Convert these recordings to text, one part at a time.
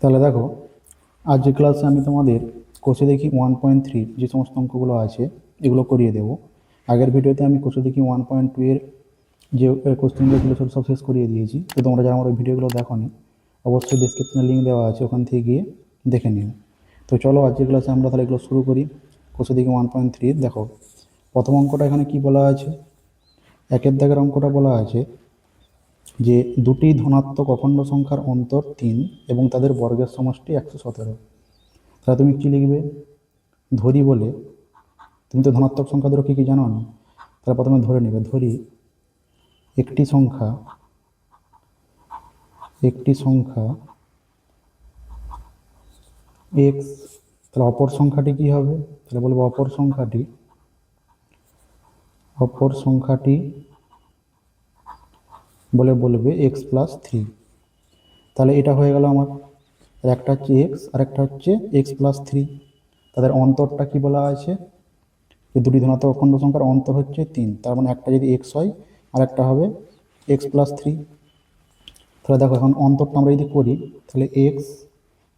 তাহলে দেখো, আজকের ক্লাসে আমি তোমাদের কোষে দেখি 1.3 যে সমস্ত অঙ্কগুলো আছে এগুলো করিয়ে দেবো। আগের ভিডিওতে আমি কোষে দেখি 1.2 এর যে কোশ্চেনগুলো ছিল সেগুলো সব শেষ করিয়ে দিয়েছি। তো তোমরা যারা আমার ওই ভিডিওগুলো দেখোনি, অবশ্যই ডিসক্রিপশনে লিঙ্ক দেওয়া আছে, ওখান থেকে গিয়ে দেখে নিও। তো চলো আজকের ক্লাসে আমরা তাহলে এগুলো শুরু করি। কোষে দেখি 1.3 দেখো, প্রথম অঙ্কটা এখানে কি বলা আছে, একের দাগের অঙ্কটা বলা আছে যে দুটি ধনাত্মক অখণ্ড সংখ্যার অন্তর 3 এবং তাদের বর্গের সমষ্টি 117। তাহলে তুমি কি লিখবে? ধরি বলে, তুমি তো ধনাত্মক সংখ্যা ধরো কি জানো না, তাহলে প্রথমে ধরে নেবে, ধরি একটি সংখ্যা এক্স, তাহলে অপর সংখ্যাটি কি হবে? তাহলে বলবো অপর সংখ্যাটি বলবে এক্স প্লাস 3। তাহলে এটা হয়ে গেল আমার, একটা হচ্ছে এক্স আর একটা হচ্ছে এক্স প্লাস 3। তাদের অন্তরটা কি বলা আছে, এই দুটি ধনাত্মক অখণ্ড সংখ্যার অন্তর হচ্ছে 3, তার মানে একটা যদি এক্স হয় আর একটা হবে এক্স প্লাস 3। তাহলে দেখো এখন অন্তরটা আমরা যদি করি, তাহলে এক্স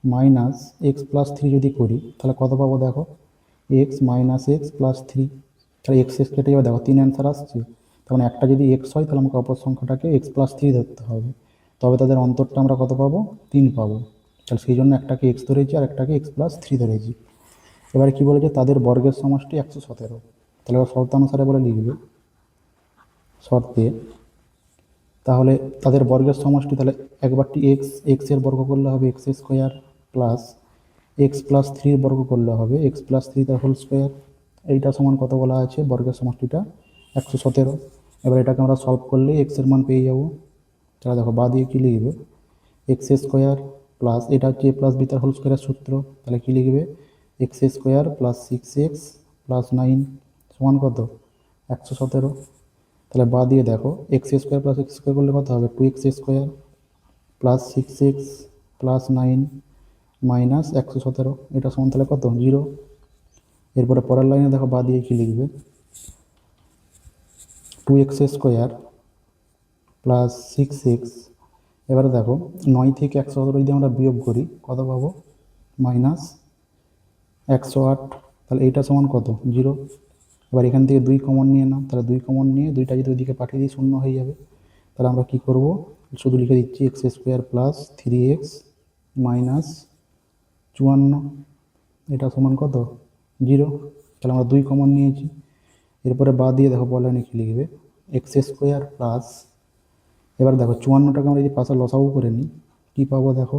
মাইনাস এক্স প্লাস 3 যদি করি তাহলে কত পাবো? দেখো এক্স মাইনাস এক্স প্লাস 3, তাহলে এক্স এক্স কেটে যাবে, দেখো 3 অ্যান্সার আসছে। তার মানে একটা যদি এক্স হয় তাহলে আমাকে অপর সংখ্যাটাকে এক্স প্লাস 3 ধরতে হবে, তবে তাদের অন্তরটা আমরা কত পাবো? 3 পাবো। তাহলে সেই জন্য একটাকে এক্স ধরেছি আর একটাকে এক্স প্লাস 3 ধরেছি। এবারে কি বলেছে, তাদের বর্গের সমষ্টি 117। তাহলে এবার শর্তানুসারে বলে লিখবে, শর্তে, তাহলে তাদের বর্গের সমষ্টি, তাহলে একবারটি এক্সের বর্গ করলে হবে x square, plus x plus 3 বর্গ করলে হবে এক্স প্লাস 3 তার হোল স্কোয়ার। এইটা সমান কত বলা আছে? বর্গের সমষ্টিটা 117। এবার এটাকে আমরা সলভ করলে এক্সের মান পেয়ে যাব। তাহলে দেখো বা দিয়ে কী লিখবে, এক্স স্কোয়ার প্লাস, এটা হচ্ছে এ প্লাস বি তার হোল স্কোয়ারের সূত্র, তাহলে কী লিখবে, x square plus 6x plus 9 সমান কত? 117। তাহলে বা দিয়ে দেখো x square plus x square করলে কত হবে? 2x square plus 6x plus 9 minus 117, এটা সমান তাহলে কত? 0। এরপরে পরের লাইনে দেখো বা দিয়ে কী লিখবে, 2x স্কোয়ার প্লাস 6x, এবারে দেখো 9 থেকে 117 যদি আমরা বিয়োগ করি কত পাবো? মাইনাস 108। তাহলে এইটা সমান কত? 0। এবার এখান থেকে 2 কমন নিয়ে নাও, তাহলে 2 কমন নিয়ে 2টা যদি ওইদিকে পাঠিয়ে দিই শূন্য হয়ে যাবে। তাহলে আমরা কি করব, শুধু লিখে দিচ্ছি x square plus 3x minus 54, এটা সমান কত? 0। তাহলে আমরা 2 কমন নিয়েছি। এরপরে বা দিয়ে দেখো বলে কি লিখবে, এক্স স্কোয়ার প্লাস, এবার দেখো 54টাকে আমরা যদি পাশে লসাগু করে নিই কী পাবো? দেখো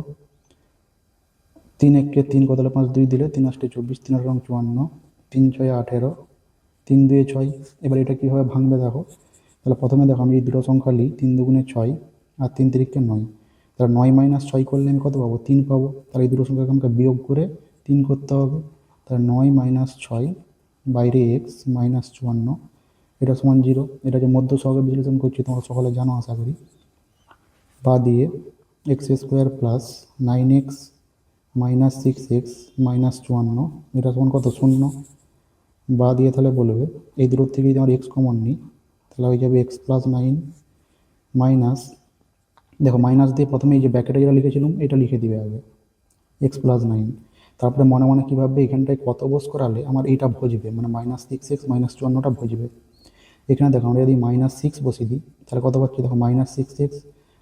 3 একে 3, কত হলে 5, 2 দিলে 3 8 24, 3 8 54, 3 6 18, 3 2 6। এবার এটা কীভাবে ভাঙবে দেখো, তাহলে প্রথমে দেখো আমি এই দুটো সংখ্যা নিই, 3 দুগুণে 6 আর 3 তিরিকে 9, তাহলে 9 মাইনাস 6 করলে আমি কত পাবো? 3 পাবো। তাহলে এই দুটো সংখ্যাকে আমাকে বিয়োগ করে 3 করতে হবে। তাহলে 9 মাইনাস 6 বাইরে এক্স মাইনাস 54, এটা সমান 0। এটা যে মধ্য সহগের বিশ্লেষণ করছি তোমরা সকলে জানো আশা করি। বা দিয়ে x square plus 9x minus 6x minus 54, এটা সমান কত? 0। বা দিয়ে তাহলে বলবে এই দূর থেকে যদি আমরা এক্স কমন নিই তাহলে হয়ে যাবে এক্স প্লাস 9 মাইনাস, দেখো মাইনাস দিয়ে প্রথমে এই যে ব্যাকেটে যেটা লিখেছিলাম এটা লিখে দিবে আগে, এক্স প্লাস 9। তারপরে মনে মনে কী ভাববে, এখানটায় কত বস করালে আমার এইটা ভজবে, মানে মাইনাস 6x মাইনাস 54টা ভজবে। এখানে দেখো আমরা যদি মাইনাস 6 বসিয়ে দিই তাহলে কত পাচ্ছি? দেখো মাইনাস 6x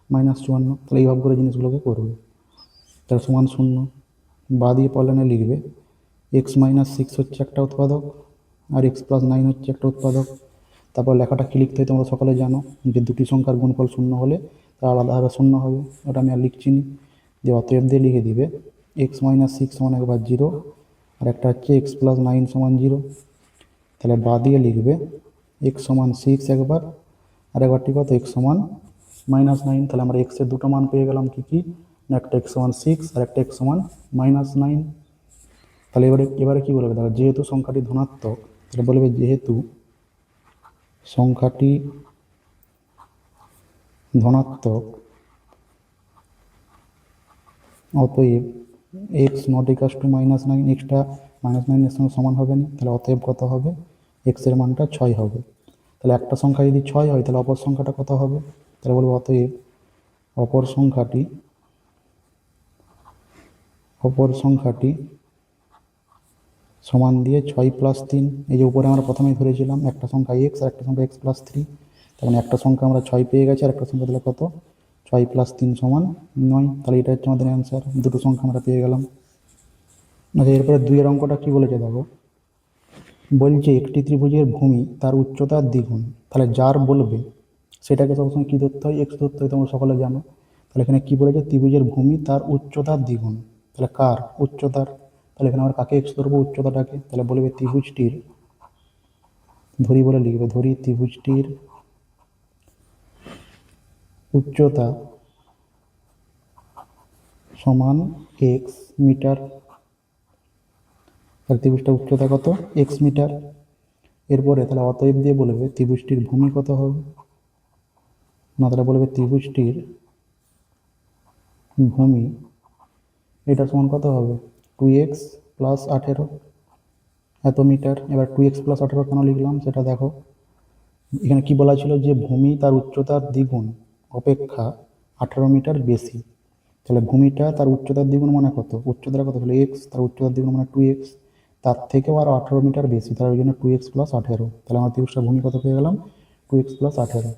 মাইনাস 54, তাহলে এইভাবে করে জিনিসগুলোকে করবে। তাহলে সমান 0। বা দিয়ে পড়লে লিখবে এক্স মাইনাস 6 হচ্ছে একটা উৎপাদক আর এক্স প্লাস 9 হচ্ছে একটা উৎপাদক। তারপর লেখাটা কী লিখতে হয় তোমরা সকলে জানো, যে দুটি সংখ্যার গুণফল 0 হলে তা আলাদাভাবে 0 হবে, ওটা আমি আর লিখছি নি। দিয়ে অতএব দিয়ে লিখে দিবে এক্স মাইনাস 6 সমান একবার 0 আর একটা হচ্ছে এক্স প্লাস 9 সমান 0। তাহলে বা দিয়ে লিখবে এক্স সমান 6 একবার আর একবারটি কত? এক্স সমান মাইনাস 9। তাহলে আমরা এক্সের দুটো মান পেয়ে গেলাম কী কী, একটা এক্স সমান 6 আর একটা এক্স সমান মাইনাস 9। তাহলে এবারে কী বলবে, দেখো যেহেতু সংখ্যাটি ধনাত্মক, তাহলে বলবে যেহেতু সংখ্যাটি ধনাত্মক অতএব x naught equals to minus 9, এক্সটা মাইনাস 9-এর সঙ্গে সমান হবে না, তাহলে অতএব কত হবে? এক্সের মানটা 6 হবে। তাহলে একটা সংখ্যা যদি 6 হয় তাহলে অপর সংখ্যাটা কত হবে? তাহলে বলবো অতএব অপর সংখ্যাটি অপর সংখ্যাটি সমান দিয়ে 6+3, এই যে উপরে আমরা প্রথমেই ধরেছিলাম একটা সংখ্যা এক্স আর একটা সংখ্যা x+3, তার মানে একটা সংখ্যা আমরা 6 পেয়ে গেছি আর একটা সংখ্যা দিলে কত 6+3 সমান 9। তাহলে এটা হচ্ছে আমাদের অ্যান্সার, দুটো সংখ্যা আমরা পেয়ে গেলাম। আচ্ছা, এরপরে 2 অঙ্কটা কি বলেছে দেখো, বলছে একটি ত্রিভুজের ভূমি তার উচ্চতার দ্বিগুণ। তাহলে যার বলবে সেটাকে সবসময় কী ধরতে হয়, এক্স ধরতে হয়, তোমরা সকলে জানো। তাহলে এখানে কী বলেছে, ত্রিভুজের ভূমি তার উচ্চতার দ্বিগুণ। তাহলে কার উচ্চতার, তাহলে এখানে আমরা কাকে এক্স ধরবো, উচ্চতাটাকে। তাহলে বলবে ত্রিভুজটির, ধরি বলে লিখবে, ধরি ত্রিভুজটির উচ্চতা সমান এক্স মিটার। তাহলে ত্রিভুজটার উচ্চতা কত, এক্স মিটার। এরপরে তাহলে অতএব দিয়ে বলবে ত্রিভুজটির ভূমি কত হবে, না তাহলে বলবে ত্রিভুজটির ভূমি এটা সমান কত হবে 2x + 18 এত মিটার। এবার 2x + 18 কেন লিখলাম সেটা দেখো, এখানে কি বলা ছিল যে ভূমি তার উচ্চতার দ্বিগুণ অপেক্ষা 18 মিটার বেশি। তাহলে ভূমিটা তার উচ্চতার দ্বিগুণ মানে কত, উচ্চতাটা কত হলো এক্স, তার উচ্চতার দ্বিগুণ মানে 2x, তার থেকেও আরও 18 মিটার বেশি, তাহলে ওই জন্য 2x + 18। তাহলে আমার ত্রিভুজটার ভূমি কত পেয়ে গেলাম 2x + 18।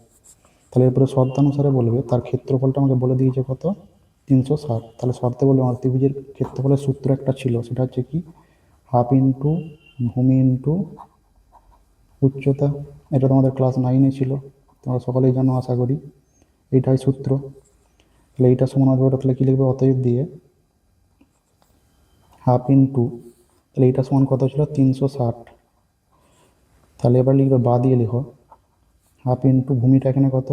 তাহলে এরপরে শর্তানুসারে বলবে তার ক্ষেত্রফলটা আমাকে বলে দিয়েছে কত 360। তাহলে শর্তে বলবে আমার ত্রিভুজের ক্ষেত্রফলের সূত্র একটা ছিল, সেটা হচ্ছে কি হাফ ইন্টু ভূমি ইন্টু উচ্চতা। এটা তোমাদের ক্লাস 9-এ ছিল, তোমরা সকলেই জানো আশা করি, এইটাই সূত্র। তাহলে এইটা সমান হবে ওটা, তাহলে কী লিখবে অতএব দিয়ে হাফ ইন্টু, তাহলে এইটা সমান কত ছিল 360। তাহলে এবার লিখবে বা দিয়ে লিখো হাফ ইন্টু ভূমিটা এখানে কত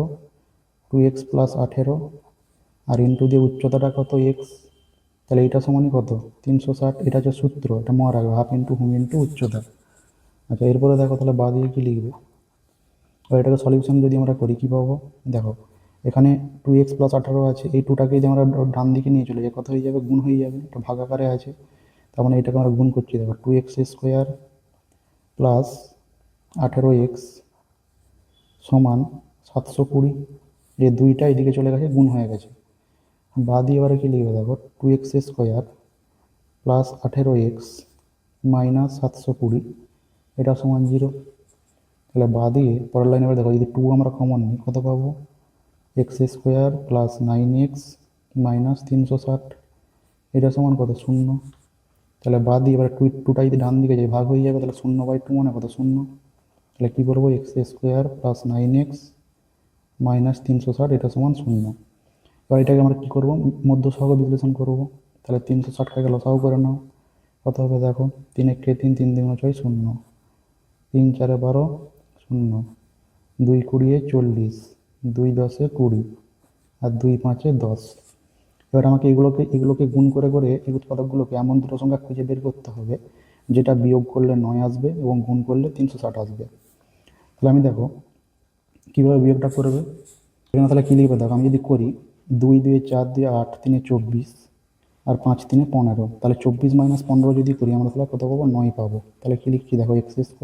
2x + 18 আর ইন্টু দিয়ে উচ্চতাটা কত এক্স। তাহলে এইটা সমানই কত 360, এটা হচ্ছে সূত্র, এটা মনে রাখবে হাফ ইন্টু ভূমি ইন্টু উচ্চতা। আচ্ছা, এরপরে দেখো তাহলে বা দিয়ে কী লিখবে, আর এটাকে সলিউশন যদি আমরা করি কী পাবো দেখো, এখানে 2x + 18 আছে, এই টুটাকে যদি আমরা ডান দিকে নিয়ে চলে যাই কত হয়ে যাবে, গুণ হয়ে যাবে, এটা ভাগাকারে আছে। তার মানে এটাকে আমরা গুণ করছি, দেখো 2x² + 18x সমান 720। যে দুইটা এদিকে চলে গেছে, গুণ হয়ে গেছে। বা দিয়ে এবারে কী লিখবে দেখো 2x² + 18x - 720, এটা সমান 0। তাহলে বা দিয়ে পরের লাইনে এবার দেখো, যদি 2 আমরা কমন নিই কত পাবো x² + 9x - 360, এটা সমান কত 0। তাহলে বা দিয়ে এবার টুটা যদি ডান দিকে যায় ভাগ হয়ে যাবে, তাহলে 0/2 মানে কত 0। তাহলে কী বলবো x² + 9x - 360 এটা সমান 0। এবার এটাকে আমরা কী করবো, মধ্য সহগ বিশ্লেষণ করবো। তাহলে 360টাকে লসাগু করে নাও, কত হবে দেখো 3 × 3 3 × 6 0, 3 × 4 12 0, 2 × 20 40, 2 × 10 20 আর 2 × 5 10। এবার আমাকে এগুলোকে গুণ করে করে এই উৎপাদকগুলোকে এমন দুটো সংখ্যা খুঁজে বের করতে হবে যেটা বিয়োগ করলে 9 আসবে এবং গুণ করলে 360 আসবে। তাহলে আমি দেখো কীভাবে বিয়োগটা করবে, এখানে তাহলে কী লিখবে দেখো, আমি যদি করি 2 × 2 = 4, 2 × 8, 3 × 24 আর 5 × 3 = 15। তাহলে 24 - 15 যদি করি আমরা তাহলে কত পাবো 9 পাবো। তাহলে কী লিখছি দেখো x² +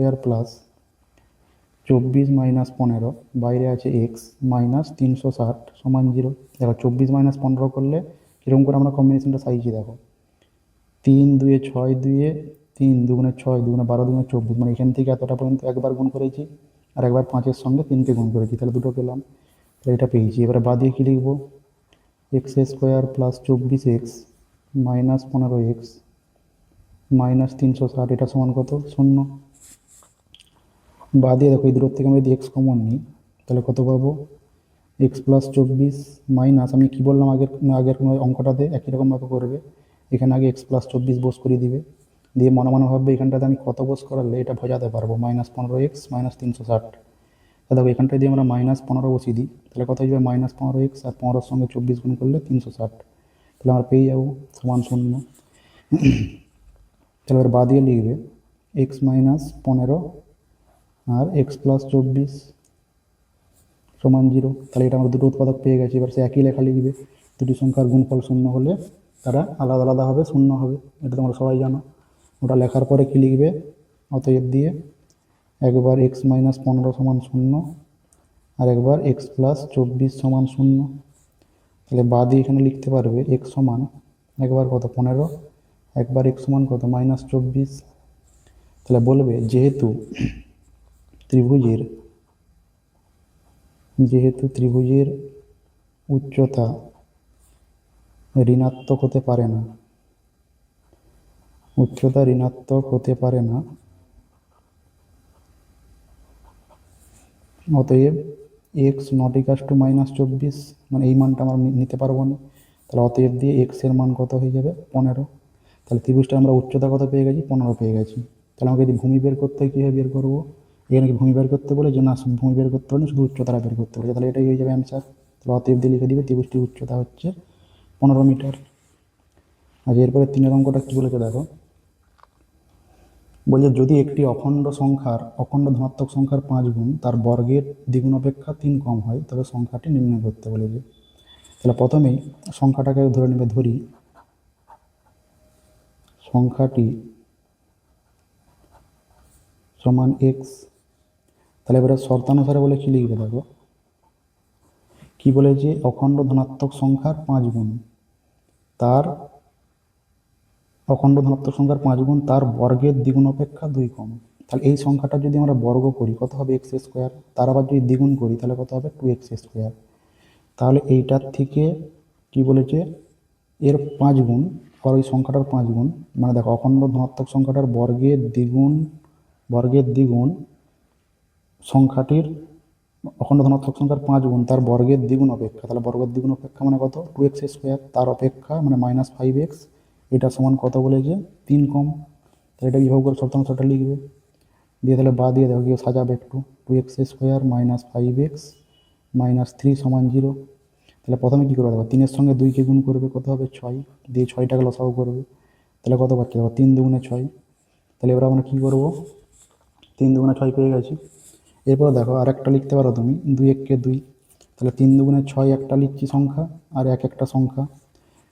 24 - 15, বাইরে আছে x - 360 সমান 0। দেখো 24 - 15 করলে কীরকম করে আমরা কম্বিনেশনটা সাইজি দেখো, 3 × 2 = 6, 2 × 3, 2 × 6, 2 × 12, 2 × 24, মানে এখান থেকে এতটা পর্যন্ত একবার গুণ করেছি আর একবার 5-এর সঙ্গে 3কে গুণ করেছি, তাহলে দুটো পেলাম। তাহলে এটা পেয়েছি। এবারে বাদ দিয়ে কী লিখবো x² + 24x - 15x - 360 এটা সমান কত 0। বাদ দিয়ে দেখো এই দুটোর থেকে আমরা যদি এক্স কমন নিই তাহলে কত পাবো x + 24 মাইনাস, আমি কী বললাম আগের আগের অঙ্কটাতে একই রকমভাবে করবে, এখানে আগে x + 24 বোস করে দিবে, দিয়ে মনে মনে ভাববে এখানটাতে আমি কত বোস করালে এটা বোঝাতে পারবো -15x - 360। দেখো এখানটায় দিয়ে আমরা -15 বসিয়ে দিই, তাহলে কত হয়ে যাবে -15x আর 15-র সঙ্গে 24 গুণ করলে 360, তাহলে আমরা পেয়ে যাবো সমান 0। তাহলে এবার বাদ দিয়ে লিখবে x - 15 আর x + 24 সমান 0। তাহলে এটা আমরা দুটো উৎপাদক পেয়ে গেছি। এবার সে একই লেখা লিখবে, দুটি সংখ্যার গুণফল 0 হলে তারা আলাদা আলাদা হবে, 0 হবে, এটা তোমরা সবাই জানো। ওটা লেখার পরে কী লিখবে অতএব দিয়ে একবার x - 15 সমান 0 আর একবার x + 24 সমান 0। তাহলে বাদ দিয়ে এখানে লিখতে পারবে x সমান একবার কত 15 একবার x সমান কত -24। তাহলে বলবে যেহেতু ত্রিভুজের উচ্চতা ঋণাত্মক হতে পারে না, অতএব x নট ইকাস টু -24, মানে এই মানটা আমরা নিতে পারবো না। তাহলে অতএব দিয়ে x এর মান কত হয়ে যাবে 15। তাহলে ত্রিভুজটা আমরা উচ্চতা কত পেয়ে গেছি 15 পেয়ে গেছি। তাহলে আমাকে যদি ভূমি বের করতে হয় কীভাবে বের করবো? এখানে কি ভূমি বের করতে বলে যে না, ভূমি বের করতে বলে শুধু উচ্চতাটা বের করতে বলে, তাহলে এটাই হয়ে যাবে অ্যান্সার। তাহলে অতএব দিয়ে লিখে দিবে ত্রিভুজটির উচ্চতা হচ্ছে 15 মিটার। আচ্ছা, এরপরে 3 অঙ্কটা কী বলেছে দেখো। বলছে যদি একটি অখণ্ড ধনাত্মক সংখ্যার 5 গুণ তার বর্গের দ্বিগুণ অপেক্ষা 3 কম হয়, তবে সংখ্যাটি নির্ণয় করতে বলেছে। তাহলে প্রথমেই সংখ্যাটাকে ধরে নেবে, ধরি সংখ্যাটি সমান এক্স। তাহলে এবারে শর্তানুসারে বলে কি লিখবে দেখো, কি বলেছে অখণ্ড ধনাত্মক সংখ্যার 5 গুণ তার বর্গের দ্বিগুণ অপেক্ষা 2 কম। তাহলে এই সংখ্যাটা যদি আমরা বর্গ করি কত হবে এক্স স্কোয়ার, তার আবার যদি দ্বিগুণ করি তাহলে কত হবে 2x স্কোয়ার। তাহলে এইটার থেকে কি বলেছে এর 5 গুণ, আর ওই সংখ্যাটার 5 গুণ, মানে দেখো অখণ্ড ধনাত্মক সংখ্যাটার বর্গের দ্বিগুণ সংখ্যাটির অখণ্ড ধনাত্মক সংখ্যার 5 গুণ তার বর্গের দ্বিগুণ অপেক্ষা। তাহলে বর্গের দ্বিগুণ অপেক্ষা মানে কত 2x স্কোয়ার, তার অপেক্ষা মানে -5x, এটা সমান কত বলেছে 3 কম। তাহলে এটা বিভাগ করে শর্তানুসারটা লিখবে, দিয়ে তাহলে বা দিয়ে দেখো কি সাজাবে একটু, 2x স্কোয়ার -5x -3 সমান 0। তাহলে প্রথমে কী করবে দেখো, 3-এর সঙ্গে 2কে গুণ করবে, কত হবে 6, দিয়ে 6টাকে লসাগু করবে। তাহলে কত পাচ্ছি দেখো 3 দুগুণে 6। তাহলে এবার আমরা কী করবো, 3 দুগুণে 6 পেয়ে গেছি। এরপর দেখো আর একটা লিখতে পারো তুমি, 2 1-কে 2। তাহলে 3 দুগুণে 6 একটা লিখছি সংখ্যা, আর একটা সংখ্যা।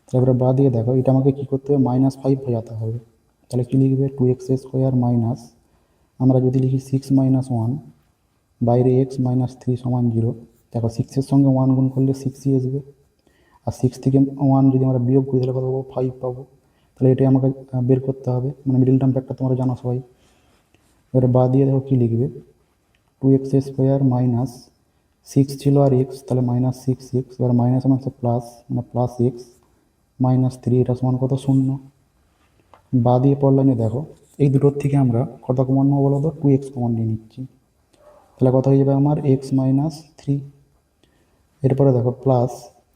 তাহলে এবারে বা দিয়ে দেখো এটা আমাকে কী করতে হবে -5 বোঝাতে হবে। তাহলে কী লিখবে 2x স্কোয়ার মাইনাস, আমরা যদি লিখি 6 - 1, বাইরে x -3 সমান 0। দেখো 6-এর সঙ্গে 1 গুণ করলে 6ই আসবে, আর 6 থেকে 1 যদি আমরা বিয়োগ করি তাহলে কত পাবো 5 পাবো। তাহলে এটাই আমাকে বের করতে হবে, মানে মিডিল টার্ম ফ্যাক্টর তোমরা জানো সবাই। এবারে বা দিয়ে দেখো কী লিখবে 2x স্কোয়ার মাইনাস 6 ছিল আর x, তাহলে -6x, এবার মাইনাস মানে প্লাস, মানে +x -3, এটা সমান কত 0। বা দিয়ে পড়লাইনে দেখো এই দুটোর থেকে আমরা কত কমন নেবো বলো তো 2x কমন নিয়ে নিচ্ছি। তাহলে কত হয়ে যাবে আমার x -3। এরপরে দেখো প্লাস,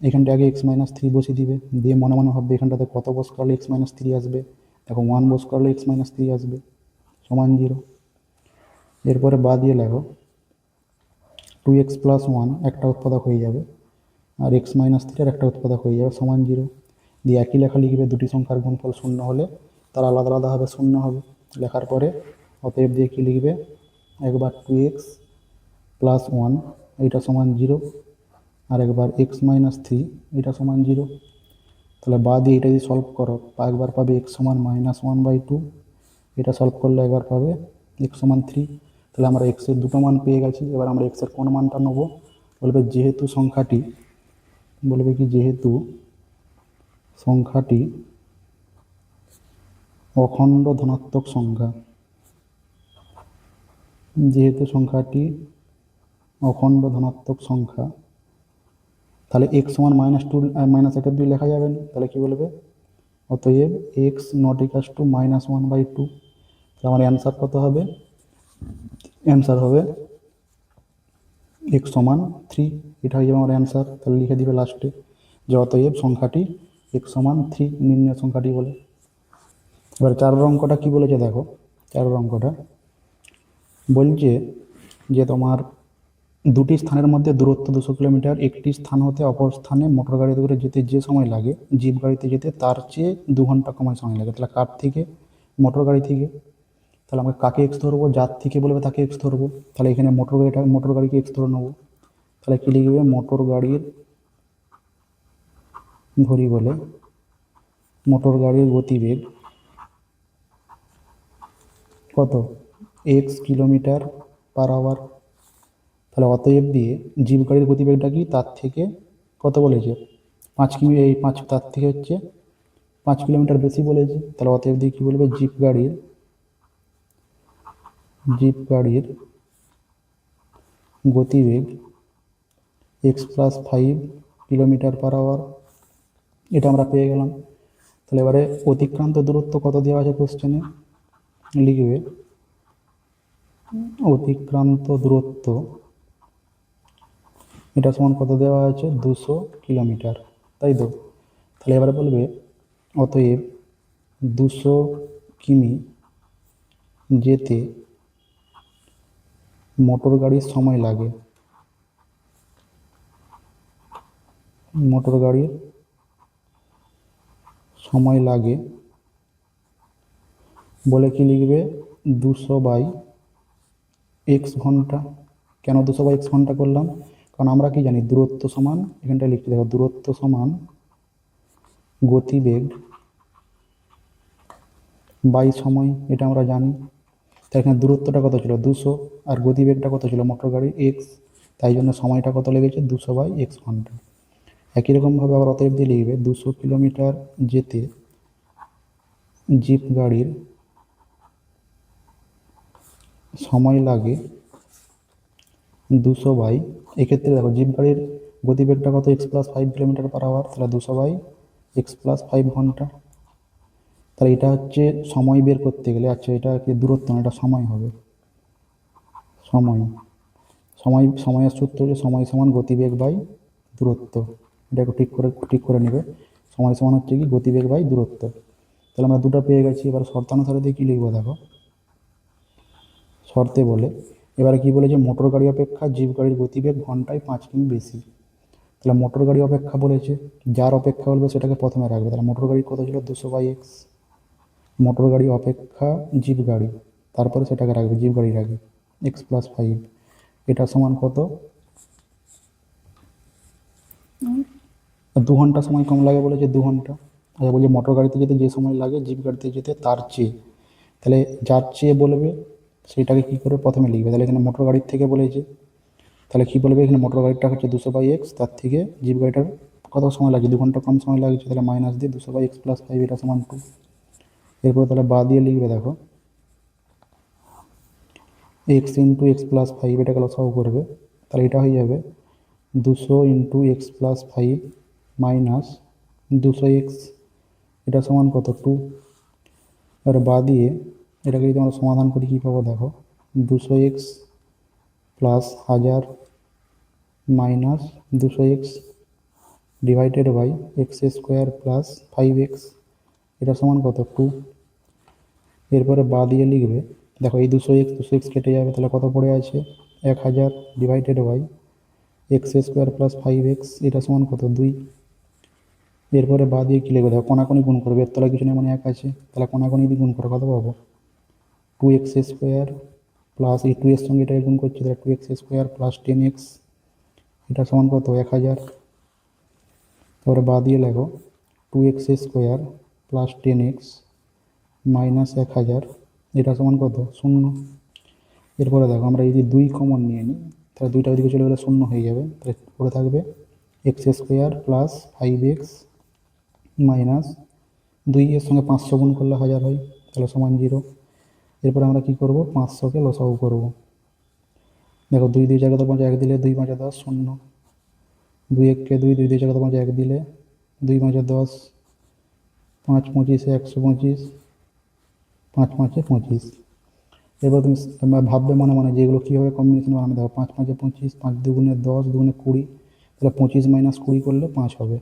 এখানটা আগে x -3 বসিয়ে দিবে, দিয়ে মনে মনে ভাববে এখানটাতে কত বস করলে x -3 আসবে। দেখো 1 বস করলে x -3 আসবে, সমান 0। এরপরে বা দিয়ে লেখো 2x + 1 একটা উৎপাদক হয়ে যাবে, আর x -3 আর একটা উৎপাদক হয়ে যাবে, সমান 0। দিয়ে একই লেখা লিখবে, দুটি সংখ্যার গুণফল 0 হলে তার আলাদা আলাদা হবে 0 হবে। লেখার পরে অতএব দিয়ে কী লিখবে, একবার 2x + 1 এইটা সমান 0, আর একবার x -3 এটা সমান 0। তাহলে বা দিয়ে এটা যদি সলভ করো একবার পাবে x সমান -1/2, এটা সলভ করলে একবার পাবে x সমান 3। তাহলে আমরা x এর দুটো মান পেয়ে গেছি। এবার আমরা x এর কোন মানটা নেবো, বলবে যেহেতু সংখ্যাটি অখণ্ড ধনাত্মক সংখ্যা, তাহলে x সমান -2 -1/2 লেখা যাবে না। তাহলে কি বলবে, অতএব x নট ইকাস টু -1/2। তাহলে আমার অ্যান্সার কত হবে, অ্যান্সার হবে x সমান 3। এটা হয়ে যাবে আমার অ্যান্সার। তাহলে লিখে দিবে লাস্টে যে অতএব সংখ্যাটি x সমান 3 নির্ণয় সংখ্যাটি বলে। এবার 4 অঙ্কটা কি বলেছে দেখো, 4 অঙ্কটা বলছে যে তোমার দুটি স্থানের মধ্যে দূরত্ব 200 কিলোমিটার, একটি স্থান হতে অপর স্থানে মোটর গাড়িতে করে যেতে যে সময় লাগে জিপ গাড়িতে যেতে তার চেয়ে 2 ঘন্টা কম সময় লাগে। তাহলে কার থেকে, মোটর গাড়ি থেকে। তাহলে আমরা কাকে এক্স ধরবো, যার থেকে বলবে তাকে এক্স ধরবো। তাহলে এখানে মোটর গাড়িকে এক্স ধরে নেবো। তাহলে কী লিখবে, মোটর গাড়ির ধরি বলে মোটর গাড়ির গতিবেগ কত x কিলোমিটার/আওয়ার। তাহলে অতএব দিয়ে জিপ গাড়ির গতিবেগটা কি, তার থেকে কত বলেছে 5 কিমি, তার থেকে হচ্ছে 5 কিলোমিটার বেশি বলেছে, তাহলে অতএব দিয়ে কী বলবে, জিপ গাড়ির গতিবেগ x+5 কিলোমিটার/আওয়ার, এটা আমরা পেয়ে গেলাম। তাহলে এবারে অতিক্রান্ত দূরত্ব কত দেওয়া আছে কোশ্চেনে, লিখবে অতিক্রান্ত দূরত্ব এটা সমান কত দেওয়া আছে, 200 কিলোমিটার, তাই তো। তাহলে এবারে বলবে অতএব 200 কিমি যেতে মোটর গাড়ির সময় লাগে, বলে কি লিখবে, 200/x ঘন্টা। কেন 200/x ঘন্টা করলাম, কারণ আমরা কি জানি, দূরত্ব সমান, এখানটা লিখতে দেখো, দূরত্ব সমান গতিবেগ বাই সময়, এটা আমরা জানি। তাই এখানে দূরত্বটা কত ছিল, 200, আর গতিবেগটা কত ছিল মোটর গাড়ির x, তাই জন্য সময়টা কত লেগেছে, 200/x ঘন্টা। একই রকমভাবে আবার অতএব দিয়ে লিখবে 200 কিলোমিটার যেতে জিপ গাড়ির সময় লাগে 200 এক্ষেত্রে দেখো জিপ গাড়ির গতিবেগটা কত, x+5 কিলোমিটার/আওয়ার, তাহলে 200/x+5 ঘন্টা। তাহলে এটা হচ্ছে সময় বের করতে গেলে, আচ্ছা এটা কি দূরত্ব না, এটা সময় হবে, সময়ের সূত্র হচ্ছে সময় সমান গতিবেগ বাই দূরত্ব। এটা একটু ঠিক করে নেবে, সময় সমান হচ্ছে কি গতিবেগ বাই দূরত্ব। তাহলে আমরা দুটো পেয়ে গেছি। এবার শর্তানুসারে দিয়ে কী লিখবো দেখো, শর্তে বলে এবারে কি বলেছে, মোটর গাড়ি অপেক্ষা জিপ গাড়ির গতিবেগ ঘন্টায় 5 কিমি বেশি। তাহলে মোটর গাড়ি অপেক্ষা বলেছে, যার অপেক্ষা বলবে সেটাকে প্রথমে রাখবে। তাহলে মোটর গাড়ি কত ছিল, 200/x, মোটর গাড়ি অপেক্ষা জিপ গাড়ি, তারপরে সেটাকে রাখবে, জিপ গাড়ি রাখবে x+5, এটা সমান কত, 2 ঘন্টা সময় কম লাগে বলেছে, 2 ঘন্টা। আচ্ছা বলছে মোটর গাড়িতে যেতে যে সময় লাগে জিপ গাড়িতে যেতে তার চেয়ে, তাহলে যার চেয়ে বলবে সেটাকে কী করে প্রথমে লিখবে। তাহলে এখানে মোটর গাড়ির থেকে বলেছে, তাহলে কী বলবে, এখানে মোটর গাড়িটা হচ্ছে 200/x, তার থেকে জিপ গাড়িটার কত সময় লাগছে, 2 ঘন্টা কম সময় লাগছে, তাহলে মাইনাস দিয়ে 200/x+5 এটা সমান 2। এরপরে তাহলে বা দিয়ে লিখবে দেখো x×x+5, এটাকে লসাগু করবে, তাহলে এটা হয়ে যাবে 200×x+5 মাইনাস 200x, এটা সমান কত, 2। এবারে বা দিয়ে এটাকে যদি আমরা সমাধান করি কী পাবো দেখো, 200x plus 1000 minus 200x divided by x² plus 5x, এটা সমান কত, 2। এরপরে বা দিয়ে লিখবে দেখো, এই 200x কেটে যাবে, তাহলে কত পড়ে আছে, 1000 divided by x² plus 5x, এটা সমান কত, 2। এরপরে বা দিয়ে কী লিখবে দেখো, কোনাকুনি গুণ করবে, এর তলায় কিছু নেই মানে 1 আছে, তাহলে কোনাকুনি দিয়ে গুণ করে কত পাবো, 2x² প্লাস এই 2 এর সঙ্গে এটাকে গুণ করছি, তাহলে 2x² প্লাস 10x, এটা সমান কত, 1000। তারপরে বা দিয়ে লেখো 2x² প্লাস 10x মাইনাস 1000, এটা সমান কত, 0। এরপরে দেখো আমরা যদি 2 কমন নিয়ে নিই, তাহলে 2টা ওইদিকে চলে গেলে 0 হয়ে যাবে, তাহলে পড়ে থাকবে x² প্লাস 5x মাইনাস 2 এর সঙ্গে 500 গুণ করলে 1000 হয়, তাহলে সমান 0। এরপরে আমরা কি করব, 500কে লসাগু করব। দেখো 2 2 জায়গাতে 5 1 দিলে 2 5 10, 0, 2 1কে 2, 2 2 জায়গাতে 5 1 দিলে 2 5 10, 5 25 125, 5 5 25। এবার তুমি ভাববে মনে মনে যে এগুলো কীভাবে কম্বিনেশন বানাবে, দেখো 5 5 25, 5 2 10, 2 20, তাহলে 25 মাইনাস 20 করলে 5 হবে।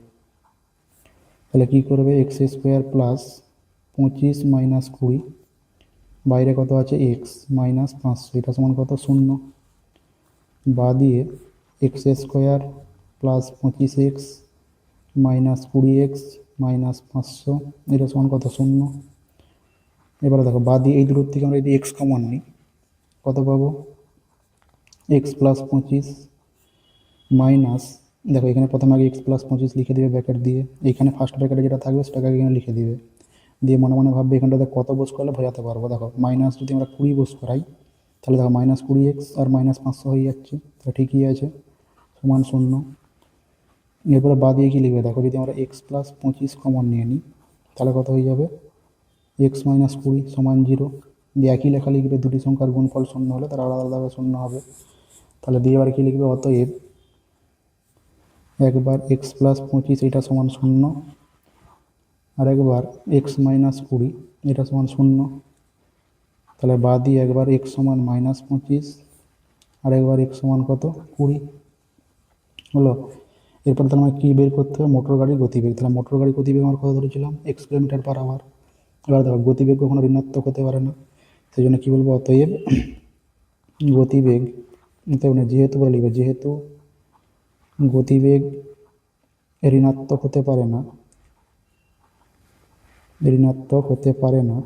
তাহলে কী করবে, x² প্লাস 25 মাইনাস 20, বাইরে কত আছে x মাইনাস 500, এটা সমান কত, 0। বা দিয়ে x² plus 25x minus 20x minus 500, এটা সমান কত, 0। এবারে দেখো বা দিয়ে এই দূরত্ব থেকে আমরা যদি x কমন নিই কত পাবো, x প্লাস 25 মাইনাস, দেখো এখানে প্রথমে আগে x+25 লিখে দেবে ব্র্যাকেট দিয়ে, এইখানে ফার্স্ট ব্র্যাকেটে যেটা থাকবে সেটাকে এখানে লিখে দিবে, দিয়ে মনে মনে ভাববে এখানটাতে কত বোঝ করলে বোঝাতে পারবো। দেখো মাইনাস যদি আমরা 20 বোঝ করাই, তাহলে দেখো মাইনাস 20x আর মাইনাস 500 হয়ে যাচ্ছে, তাহলে ঠিকই আছে, সমান 0। এরপরে বা দিয়ে কী লিখবে দেখো, যদি আমরা x+25 কমন নিয়ে নিই, তাহলে কত হয়ে যাবে, এক্স মাইনাস 20 সমান 0। দিয়ে একই লেখা লিখবে, দুটি সংখ্যার গুণফল শূন্য হলে তার আলাদা আলাদাভাবে শূন্য হবে। তাহলে দিয়ে এবার কি লিখবে, অতএব একবার এক্স প্লাস 25 এটা সমান 0, আর একবার এক্স মাইনাস 20 এটা সমান 0। তাহলে বাদ দিয়ে একবার এক্স সমান মাইনাস 25 আর একবার এক্স সমান কত, 20 হলো। এরপর তাহলে আমাকে কী বের করতে হবে, মোটর গাড়ির গতিবেগ। তাহলে মোটর গাড়ির গতিবেগ আমার কত ধরেছিলাম, x কিলোমিটার/আওয়ার। এবার দেখো গতিবেগ কখনো ঋণাত্মক হতে পারে না, সেই জন্য কী বলবো, অতএব গতিবেগ, যেহেতু বলে লিখবে, যেহেতু গতিবেগ ঋণাত্মক হতে পারে না,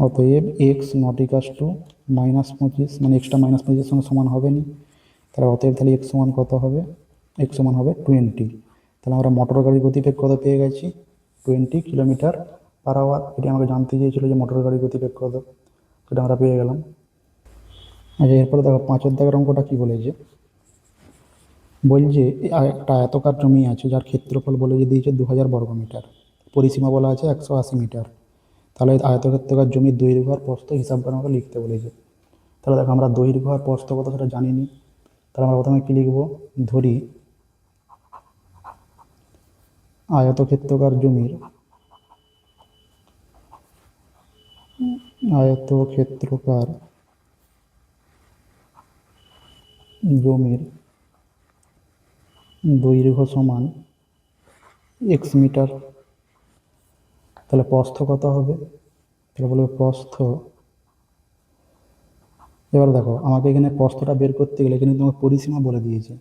অতএব এক্স নট ইকাস টু -25, মানে এক্সটা -25 সঙ্গে সমান হবে না। তাহলে অতএব তাহলে এক্স সমান কত হবে, এক্স সমান হবে 20। তাহলে আমরা মোটর গাড়ির গতিবেগ কত পেয়ে গেছি, 20 কিলোমিটার/আওয়ার। এটি আমাকে জানতে চেয়েছিল যে মোটর গাড়ির গতিবেগ কত, সেটা আমরা পেয়ে গেলাম। আচ্ছা, এরপরে দেখো 5 দাগের অঙ্কটা কী বলেছে, বলছে একটা আয়তকার জমি আছে যার ক্ষেত্রফল বলে যে দিয়েছে 2000 বর্গমিটার, পরিসীমা বলা আছে 180 মিটার। তাহলে আয়তক্ষেত্রাকার জমির দৈর্ঘ্য আর প্রস্থ হিসাব করে আমাকে লিখতে বলেছে। তাহলে দেখো আমরা দৈর্ঘ্য আর প্রস্থ কত সেটা জানি নি। তাহলে আমরা প্রথমে কী লিখব, ধরি আয়তক্ষেত্রাকার জমির দৈর্ঘ্য সমান x মিটার। তাহলে প্রস্থ কত হবে, তাহলে বলবে প্রস্থ। এবার দেখো আমাকে এখানে প্রস্থটা বের করতে গেলে এখানে তোমাকে পরিসীমা বলে দিয়েছে।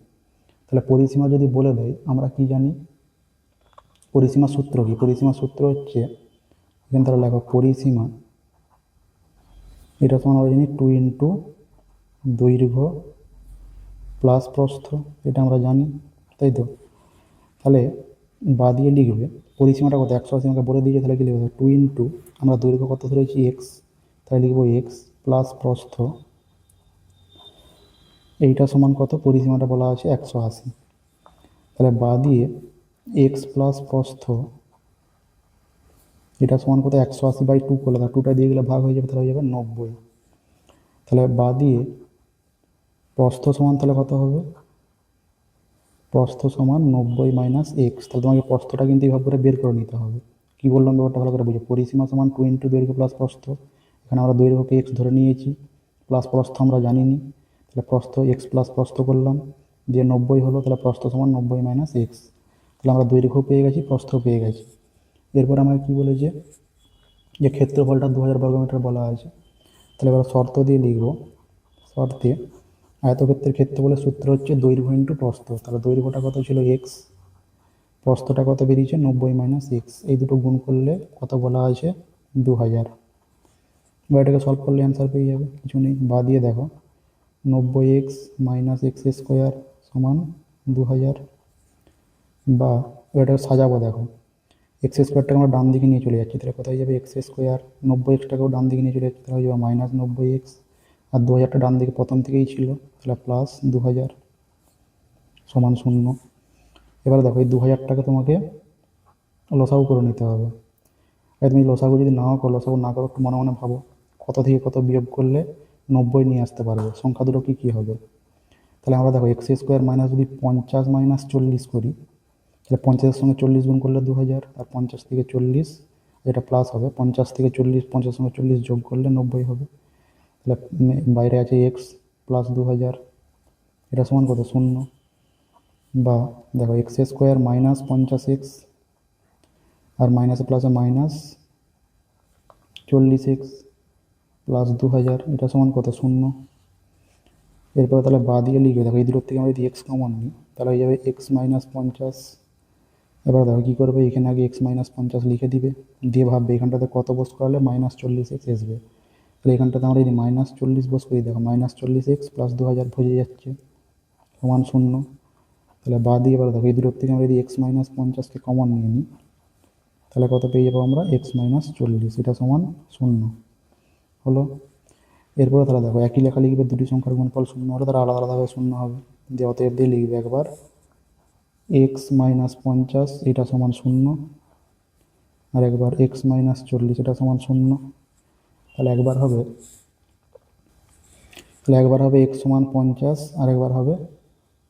তাহলে পরিসীমা যদি বলে দেয়, আমরা কি জানি পরিসীমা সূত্র কি, পরিসীমা সূত্র হচ্ছে এখানে তাহলে লেখো পরিসীমা, এটা সমান আমরা জানি 2 ইন্টু দৈর্ঘ্য প্লাস প্রস্থ, এটা আমরা জানি, তাই তো। তাহলে বা দিয়ে লিখবে পরিসীমাটা কত, 180 আমাকে বলে দিয়েছে, তাহলে কি লিখবে, 2 ইন্টু আমরা দৈর্ঘ্য কত ধরেছি এক্স, তাহলে লিখবো এক্স প্লাস প্রস্থ, এইটা সমান কত, পরিসীমাটা বলা আছে 180। তাহলে বা দিয়ে এক্স প্লাস প্রস্থ এটা সমান কত, 180/2 করলে, তাহলে 2টা দিয়ে গেলে ভাগ হয়ে যাবে, তাহলে হয়ে যাবে 90। তাহলে বা দিয়ে প্রস্থ সমান তাহলে কত হবে, প্রস্থ সমান 90 মাইনাস এক্স। তাহলে তোমাকে প্রস্থটা কিন্তু এইভাবে করে বের করে নিতে হবে। কী বললাম ব্যাপারটা ভালো করে বুঝো, পরিসীমা সমান 2 ইন্টু দৈর্ঘ্য প্লাস প্রস্থ, এখানে আমরা দৈর্ঘ্যকে এক্স ধরে নিয়েছি, প্লাস প্রস্থ আমরা জানিনি, তাহলে প্রস্থ এক্স প্লাস প্রস্থ করলাম, দিয়ে 90 হলো, তাহলে প্রস্থ সমান 90 মাইনাস এক্স। তাহলে আমরা দৈর্ঘ্য পেয়ে গেছি, প্রস্থ পেয়ে গেছি। এরপর আমাকে কী বলেছে, যে ক্ষেত্রফলটা 2000 বর্গমিটার বলা আছে। তাহলে এবার শর্ত দিয়ে লিখব, শর্তে আয়তক্ষেত্রের ক্ষেত্রফলের সূত্র হচ্ছে দৈর্ঘ্য ইন্টু প্রস্থ। তাহলে দৈর্ঘ্যটা কত ছিল এক্স, প্রস্থটা কত বেরিয়েছে 90 মাইনাস এক্স, এই দুটো গুণ করলে কত বলা আছে 2000। বা এটাকে সলভ করলে অ্যান্সার পেয়ে যাবে, কিছু নেই। বা দিয়ে দেখো 90x মাইনাস এক্স স্কোয়ার সমান 2000, বা এটাকে সাজাবো, দেখো এক্স স্কোয়ারটাকে আমরা ডান দিকে নিয়ে চলে যাচ্ছি, তাহলে কোথায় যাবে এক্স স্কোয়ার, 90x-টাকেও ডান দিকে নিয়ে চলে যাচ্ছি, তাহলে হয়ে যাবে মাইনাস 90x, আর 2000টা ডান দিকে প্রথম থেকেই ছিল, তাহলে প্লাস 2000 সমান 0। এবারে দেখো এই 2000টাকে তোমাকে লসাগু করে নিতে হবে। তুমি লসাগু যদি নাও করো, লসাগু না করো, একটু মনে মনে ভাবো কত থেকে কত বিয়োগ করলে 90 নিয়ে আসতে পারবে, সংখ্যা দুটো কী কী হবে। তাহলে আমরা দেখো এক্স স্কোয়ার মাইনাস যদি 50 মাইনাস 40 করি, তাহলে 50-এর সঙ্গে 40 গুণ করলে 2000, আর 50 থেকে 40 এটা প্লাস হবে, 50 থেকে 40, 50-এর সঙ্গে 40 যোগ করলে 90 হবে। তাহলে বাইরে আছে এক্স প্লাস 2000, এটা সমান কত 0। বা দেখো এক্স স্কোয়ার মাইনাস 50x আর মাইনাসে প্লাসে মাইনাস 40x প্লাস 2000, এটা সমান কত 0। এরপরে তাহলে বা দিয়ে লিখবে, দেখো এই দুটোর থেকে আমরা যদি এক্স কমন নিই, তাহলে হয়ে যাবে এক্স মাইনাস 50। এবার দেখো কী করবে, এখানে আগে এক্স মাইনাস 50 লিখে দিবে, দিয়ে ভাববে এখানটাতে কত বস করালে মাইনাস 40x আসবে। তাহলে এখানটাতে আমরা যদি মাইনাস 40 বস করি, দেখো মাইনাস 40x প্লাস 2000 ভুজে যাচ্ছে সমান 0। তাহলে বা দিয়ে এবার দেখো এই দুটোর থেকে আমরা যদি এক্স মাইনাস 50কে কমন নিয়ে নিই, তাহলে কত পেয়ে যাবো আমরা এক্স মাইনাস 40, এটা সমান 0 হলো। এরপরে তাহলে দেখো একই লেখা লিখবে, দুটি সংখ্যার গুণফল 0 হলে তারা আলাদা আলাদাভাবে 0 হবে, দিয়ে অতএব দিয়ে লিখবে একবার এক্স মাইনাস 50 এটা সমান 0, আর একবার এক্স মাইনাস 40, এটা সমান 0। তাহলে একবার হবে এক্স সমান 50, আর একবার হবে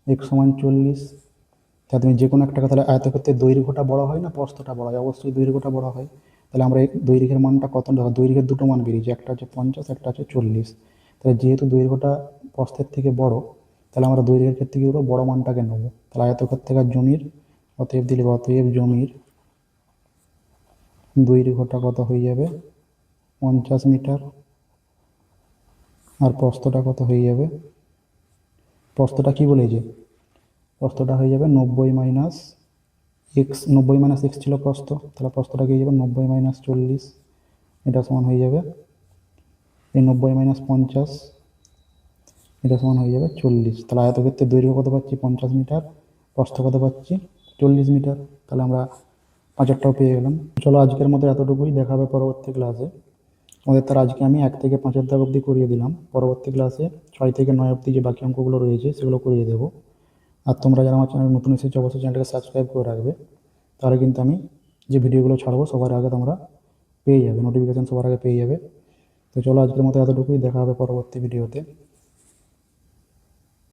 এক্স সমান 40। তাহলে তুমি যে কোনো একটাকে, তাহলে আয়তক্ষেত্রের দৈর্ঘ্যটা বড় হয় না প্রস্থটা বড় হয়? অবশ্যই দৈর্ঘ্যটা বড় হয়। তাহলে আমরা এই দৈর্ঘ্যের মানটা কত, দেখো দৈর্ঘ্যের দুটো মান বেরিয়েছে, একটা হচ্ছে 50, একটা হচ্ছে 40। তাহলে যেহেতু দৈর্ঘ্যটা প্রস্থের থেকে বড়, তাহলে আমরা দৈর্ঘ্যের ক্ষেত্রে কী করবো, বড় মানটাকে নেবো। তাহলে আয়তক্ষেত্রাকার জমির অতএব দিলে, অতএব জমির দৈর্ঘ্যটা কত হয়ে যাবে, 50 মিটার। আর প্রস্থটা কত হয়ে যাবে, প্রস্থটা কি বলেছে, প্রস্থটা হয়ে যাবে 90 মাইনাস এক্স, 90 মাইনাস এক্স ছিল প্রস্থ, তাহলে প্রস্থটা কি হয়ে যাবে 90 মাইনাস 40, এটা সমান হয়ে যাবে এই 90 মাইনাস 50, এটা সমান হয়ে যাবে 40। তাহলে আয়তক্ষেত্রের দৈর্ঘ্য কত পাচ্ছি, 50 মিটার, প্রস্থ কত পাচ্ছি, 40 মিটার। তাহলে আমরা 5টাও পেয়ে গেলাম। চলো আজকের মতো এতটুকুই, দেখা হবে পরবর্তী ক্লাসে। আমাদের তার আজকে আমি 1 থেকে 5 দাগ অবধি করিয়ে দিলাম, পরবর্তী ক্লাসে 6 থেকে 9 অবধি যে বাকি অঙ্কগুলো রয়েছে সেগুলো করিয়ে দেবো। আর তোমরা যারা আমার চ্যানেল নতুন এসেছো অবশ্যই চ্যানেলটাকে সাবস্ক্রাইব করে রাখবে, তাহলে কিন্তু আমি যে ভিডিওগুলো ছাড়বো সবার আগে তোমরা পেয়ে যাবে, নোটিফিকেশান সবার আগে পেয়ে যাবে। তো চলো আজকের মতো এতটুকুই, দেখা হবে পরবর্তী ভিডিওতে।